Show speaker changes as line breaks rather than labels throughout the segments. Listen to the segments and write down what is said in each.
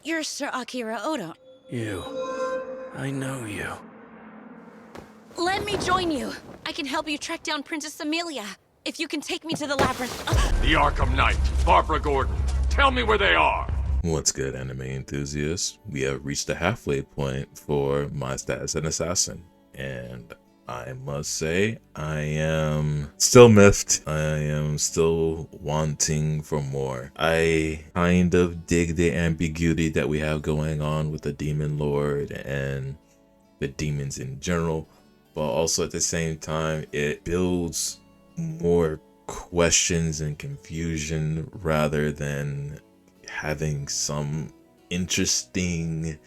You're Sir Akira Odo.
You. I know you.
Let me join you. I can help you track down Princess Amelia. If you can take me to the labyrinth.
The Arkham Knight, Barbara Gordon. Tell me where they are.
What's good, anime enthusiasts? We have reached the halfway point for my status as an assassin, and I must say I am still miffed. I am still wanting for more. I kind of dig the ambiguity that we have going on with the Demon Lord and the demons in general, but also at the same time it builds more questions and confusion rather than having some interesting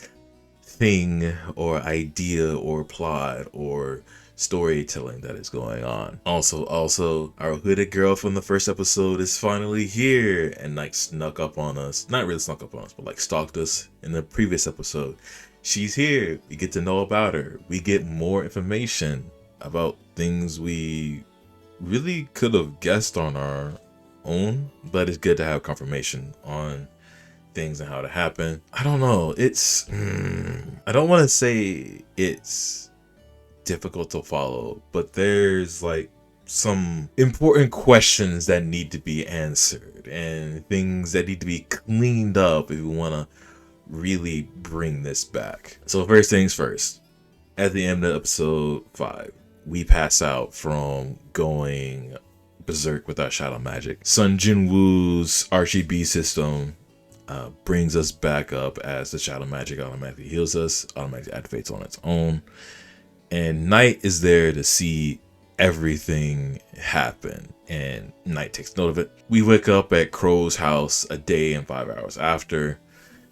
thing or idea or plot or storytelling that is going on. Also, our hooded girl from the first episode is finally here and like snuck up on us. Not really snuck up on us, but like stalked us in the previous episode. She's here. We get to know about her. We get more information about things we really could have guessed on our own, but it's good to have confirmation on things and how to happen. I don't know. It's I don't want to say it's difficult to follow, but there's like some important questions that need to be answered and things that need to be cleaned up if we want to really bring this back. So first things first, at the end of episode 5, we pass out from going berserk with our shadow magic. Sun Jinwoo's RGB system brings us back up as the shadow magic automatically heals us, automatically activates on its own. And Knight is there to see everything happen, and Knight takes note of it. We wake up at Crow's house a day and 5 hours after.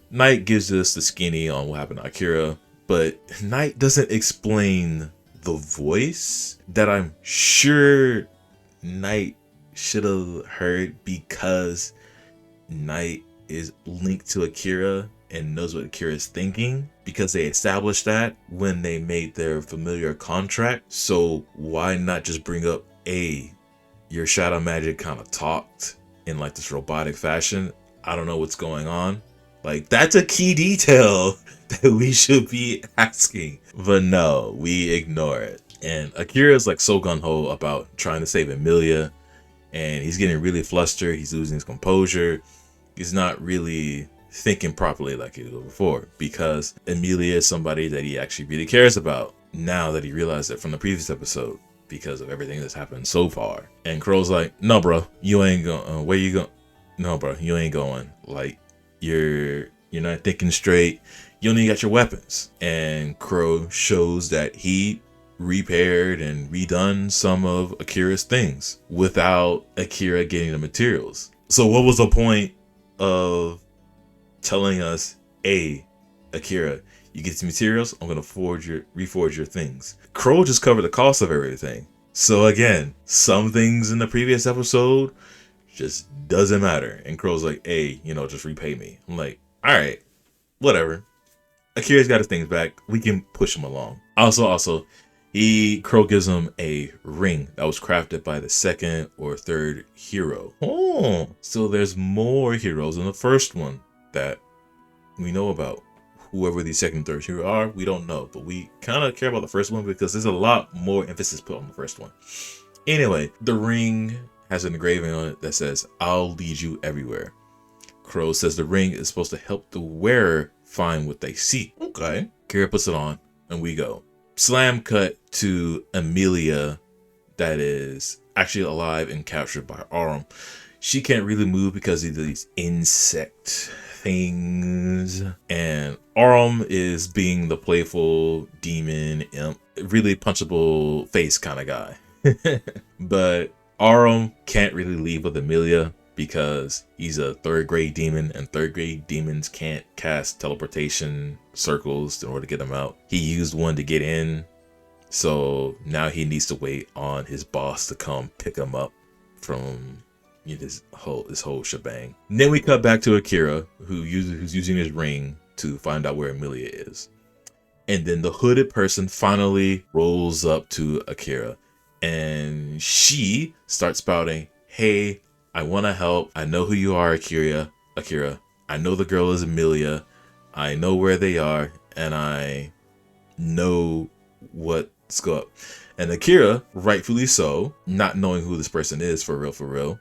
Knight gives us the skinny on what happened to Akira, but Knight doesn't explain the voice that I'm sure Knight should have heard, because Knight is linked to Akira and knows what Akira is thinking, because they established that when they made their familiar contract. So why not just bring up your shadow magic kind of talked in like this robotic fashion? I don't know what's going on. Like, that's a key detail that we should be asking, but no, we ignore it. And Akira is like so gung-ho about trying to save Amelia, and he's getting really flustered. He's losing his composure. He's not really thinking properly like he did before, because Amelia is somebody that he actually really cares about now that he realized it from the previous episode because of everything that's happened so far. And Crow's like, no bro, you ain't going. Where you going? No bro, you ain't going. Like, you're not thinking straight. You only got your weapons. And Crow shows that he repaired and redone some of Akira's things without Akira getting the materials. So what was the point of telling us, Akira, you get some materials, I'm gonna reforge your things? Crow just covered the cost of everything. So again, some things in the previous episode just doesn't matter. And Crow's like, just repay me. I'm like, alright, whatever. Akira's got his things back. We can push him along. Also, Crow gives him a ring that was crafted by the second or third hero. Oh, so there's more heroes in the first one that we know about. Whoever the second and third hero are, we don't know, but we kind of care about the first one because there's a lot more emphasis put on the first one. Anyway, the ring has an engraving on it that says, I'll lead you everywhere. Crow says the ring is supposed to help the wearer find what they seek. Okay. Kira puts it on and we go. Slam cut to Amelia, that is actually alive and captured by Arum. She can't really move because of these insect things. And Arum is being the playful demon imp, really punchable face kind of guy. But Arum can't really leave with Amelia because he's a third grade demon, and third grade demons can't cast teleportation circles in order to get them out. He used one to get in, so now he needs to wait on his boss to come pick him up from this whole shebang. And then we cut back to Akira, who's using his ring to find out where Amelia is. And then the hooded person finally rolls up to Akira, and she starts spouting, hey, I want to help. I know who you are, Akira. I know the girl is Amelia. I know where they are, and I know what's up. And Akira, rightfully so, not knowing who this person is for real,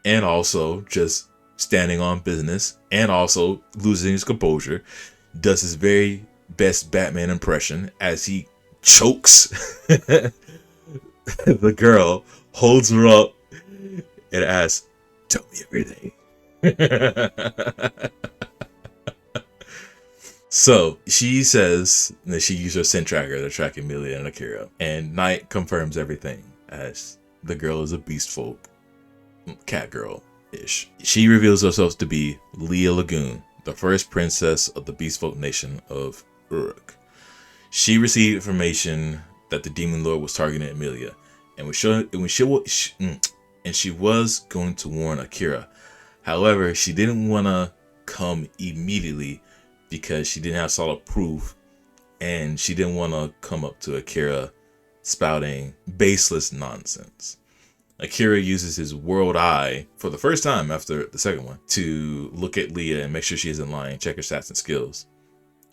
and also just standing on business, and also losing his composure, does his very best Batman impression as he chokes the girl, holds her up, and asks, "Tell me everything." So she says that she used her scent tracker to track Emilia and Akira, and Knight confirms everything as the girl is a beast folk, cat girl ish. She reveals herself to be Leah Lagoon, the first princess of the beast folk nation of Uruk. She received information that the demon lord was targeting Emilia, and she was going to warn Akira. However, she didn't want to come immediately because she didn't have solid proof, and she didn't want to come up to Akira spouting baseless nonsense. Akira uses his world eye for the first time after the second one to look at Leah and make sure she isn't lying, check her stats and skills.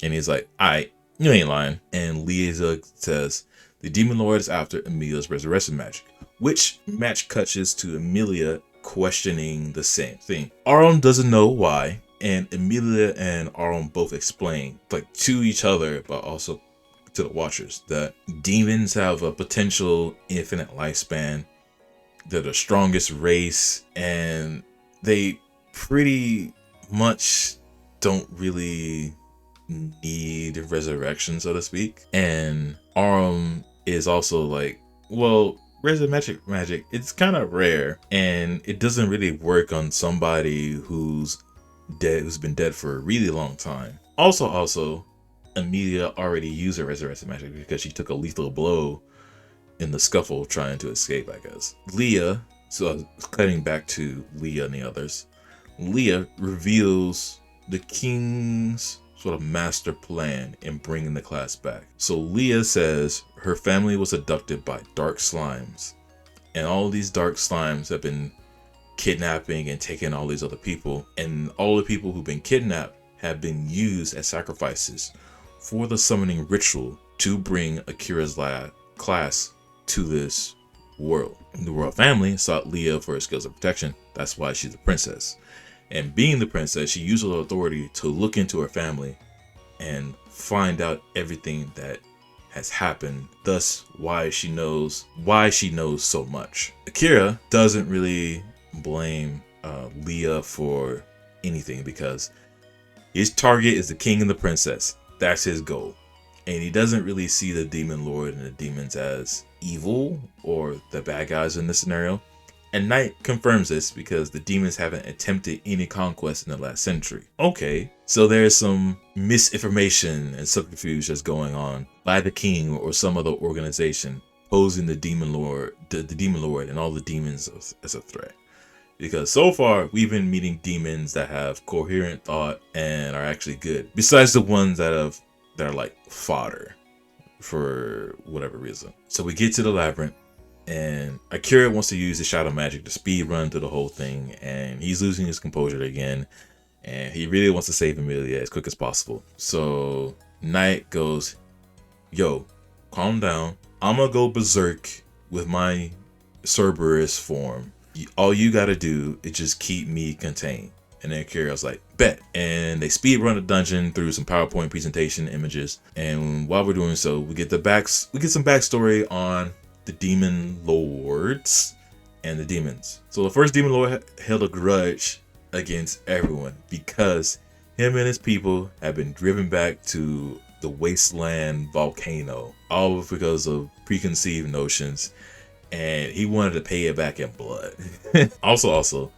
And he's like, "Alright, you ain't lying." And Leah says, "The demon lord is after Emilia's resurrection magic," which match catches to Emilia questioning the same thing. Arum doesn't know why, and Emilia and Arum both explain, like to each other, but also to the watchers, that demons have a potential infinite lifespan. They're the strongest race, and they pretty much don't really need resurrection, so to speak. And Arum is also like, well, resurrection magic, it's kind of rare, and it doesn't really work on somebody who's dead, who's been dead for a really long time. Also, Emilia already used her resurrection magic because she took a lethal blow in the scuffle trying to escape, I guess. Leah, so cutting back to Leah and the others, Leah reveals the king's sort of master plan in bringing the class back. So Leah says her family was abducted by dark slimes, and all these dark slimes have been kidnapping and taking all these other people, and all the people who've been kidnapped have been used as sacrifices for the summoning ritual to bring Akira's class to this world. The royal family sought Leah for her skills of protection. That's why she's a princess. And being the princess, she used her authority to look into her family and find out everything that has happened, thus why she knows so much. Akira doesn't really blame Leah for anything because his target is the king and the princess. That's his goal. And he doesn't really see the demon lord and the demons as evil or the bad guys in this scenario. And Knight confirms this because the demons haven't attempted any conquest in the last century. Okay, so there's some misinformation and subterfuge that's going on by the king or some other organization posing the demon lord, the demon lord and all the demons as a threat. Because so far we've been meeting demons that have coherent thought and are actually good, besides the ones that are like fodder for whatever reason. So we get to the labyrinth, and Akira wants to use the shadow magic to speed run through the whole thing, and he's losing his composure again, and he really wants to save Emilia as quick as possible. So Knight goes, "Yo, calm down. I'm gonna go berserk with my Cerberus form. All you gotta do is just keep me contained." And then Akira's like, "Bet." And they speed run the dungeon through some PowerPoint presentation images. And while we're doing so, we get some backstory on the demon lords and the demons. So the first demon lord held a grudge against everyone because him and his people have been driven back to the wasteland volcano, all because of preconceived notions, and he wanted to pay it back in blood. Also,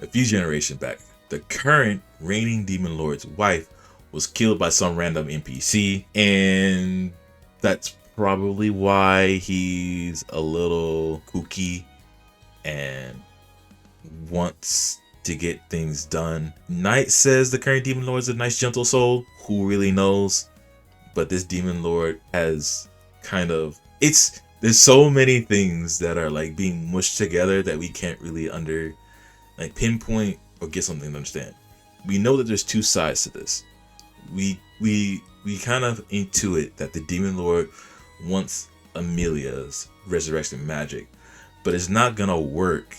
a few generations back, the current reigning demon lord's wife was killed by some random NPC, and that's probably why he's a little kooky and wants to get things done. Knight says the current demon lord is a nice, gentle soul. Who really knows? But this demon lord has there's so many things that are like being mushed together that we can't really pinpoint or get something to understand. We know that there's two sides to this. we kind of intuit that the Demon Lord wants Amelia's resurrection magic, but it's not gonna work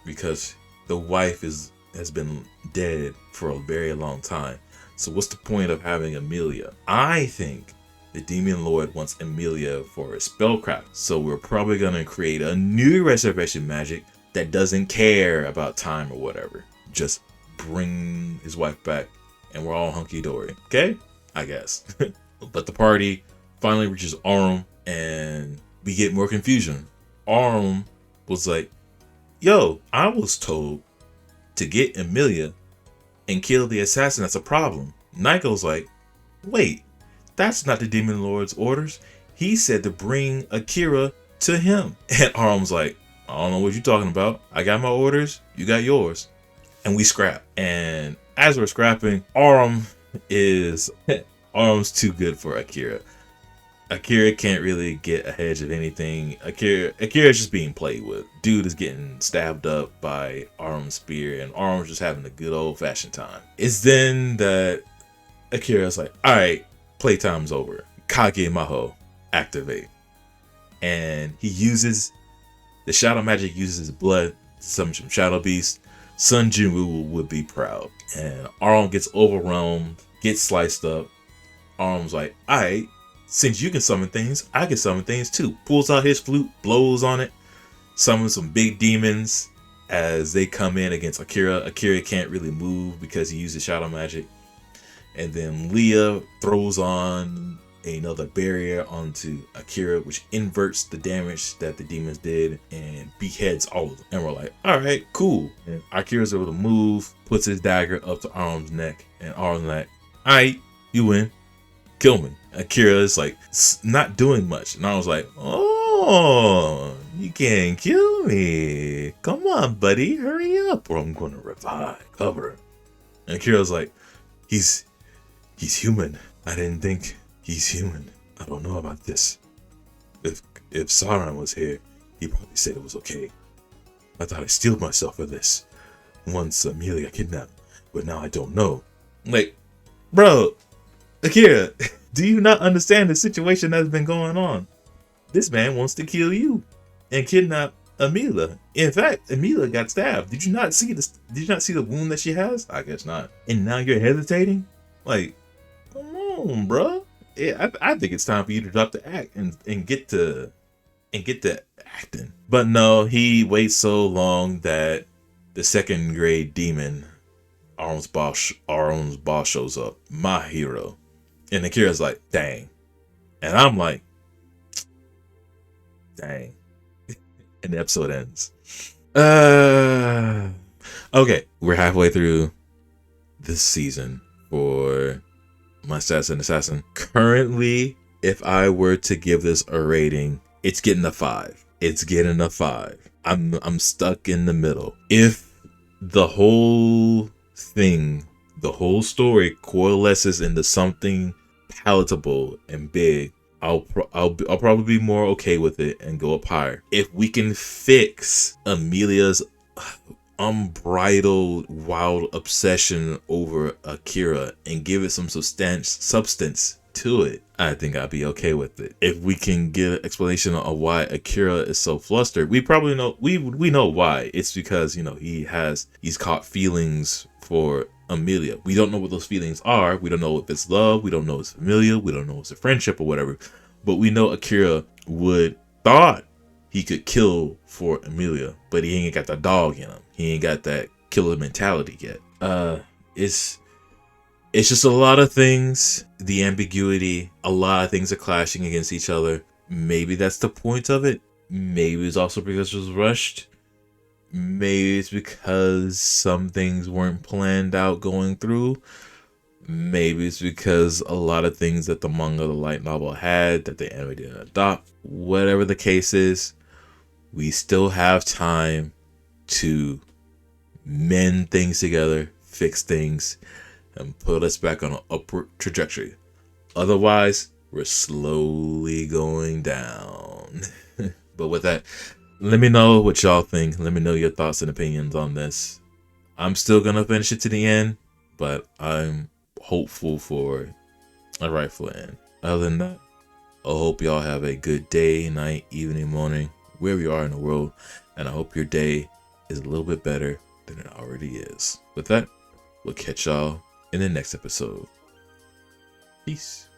because the wife has been dead for a very long time. So what's the point of having Amelia? I think the Demon Lord wants Amelia for a spellcraft. So we're probably gonna create a new resurrection magic that doesn't care about time or whatever. Just bring his wife back and we're all hunky-dory. Okay? I guess. But the party finally reaches Aurum and we get more confusion. Aurum was like, yo, I was told to get Amelia and kill the assassin. That's a problem. Nico's like, wait, that's not the Demon Lord's orders. He said to bring Akira to him. And Aurum's like, I don't know what you're talking about. I got my orders. You got yours. And we scrap. And as we're scrapping, Aurum's too good for Akira. Akira can't really get a hedge of anything. Akira is just being played with. Dude is getting stabbed up by Aurum's spear, and Aurum's just having a good old-fashioned time. It's then that Akira's like, alright, playtime's over. Kage Maho, activate. And he uses, the shadow magic uses his blood to summon some shadow beasts. Sun Jinwoo would be proud. And Aurum gets overwhelmed, gets sliced up. Aurum's like, alright, since you can summon things, I can summon things too. Pulls out his flute, blows on it, summons some big demons as they come in against Akira. Akira can't really move because he uses shadow magic. And then Leah throws on another barrier onto Akira, which inverts the damage that the demons did and beheads all of them. And we're like, all right, cool. And Akira's able to move, puts his dagger up to Aurum's neck, and Aurum's like, all right, you win. Kill me. Akira is like not doing much, and I was like, oh, you can't kill me. Come on, buddy, hurry up or I'm gonna revive. Cover. And Akira's like, he's human. I didn't think he's human. I don't know about this. If Sauron was here, he'd probably say it was okay. I thought I steeled myself for this once Amelia kidnapped, but now I don't know. Like, bro, Akira, do you not understand the situation that's been going on? This man wants to kill you and kidnap Amelia. In fact, Amelia got stabbed. Did you not see this? Did you not see the wound that she has? I guess not. And now you're hesitating? Like, come on, bro. Yeah, I think it's time for you to drop the act and get to acting. But no, he waits so long that the second grade demon, Aurum's boss shows up. My hero. And Akira's like, dang. And I'm like, dang. And the episode ends. Okay, we're halfway through this season for My Stats and Assassin. Currently, if I were to give this a rating, it's getting a 5. It's getting a 5. I'm stuck in the middle. If the whole thing, the whole story coalesces into something palatable and big, I'll probably be more okay with it and go up higher. If we can fix Amelia's unbridled wild obsession over Akira and give it some substance to it, I think I'd be okay with it. If we can get an explanation of why Akira is so flustered, we probably know we know why. It's because, you know, he's caught feelings for Amelia. We don't know what those feelings are. We don't know if it's love. We don't know if it's familial. We don't know if it's a friendship or whatever. But we know Akira thought he could kill for Amelia, but he ain't got the dog in him. He ain't got that killer mentality yet. It's just a lot of things. The ambiguity, a lot of things are clashing against each other. Maybe that's the point of it. Maybe it's also because it was rushed. Maybe it's because some things weren't planned out going through. Maybe it's because a lot of things that the manga, the light novel had that the anime didn't adopt. Whatever the case is, we still have time to mend things together, fix things, and put us back on an upward trajectory. Otherwise, we're slowly going down. But with that, let me know what y'all think. Let me know your thoughts and opinions on this. I'm still gonna finish it to the end, but I'm hopeful for a rightful end. Other than that, I hope y'all have a good day, night, evening, morning, wherever you are in the world, and I hope your day is a little bit better than it already is. With that, we'll catch y'all in the next episode. Peace.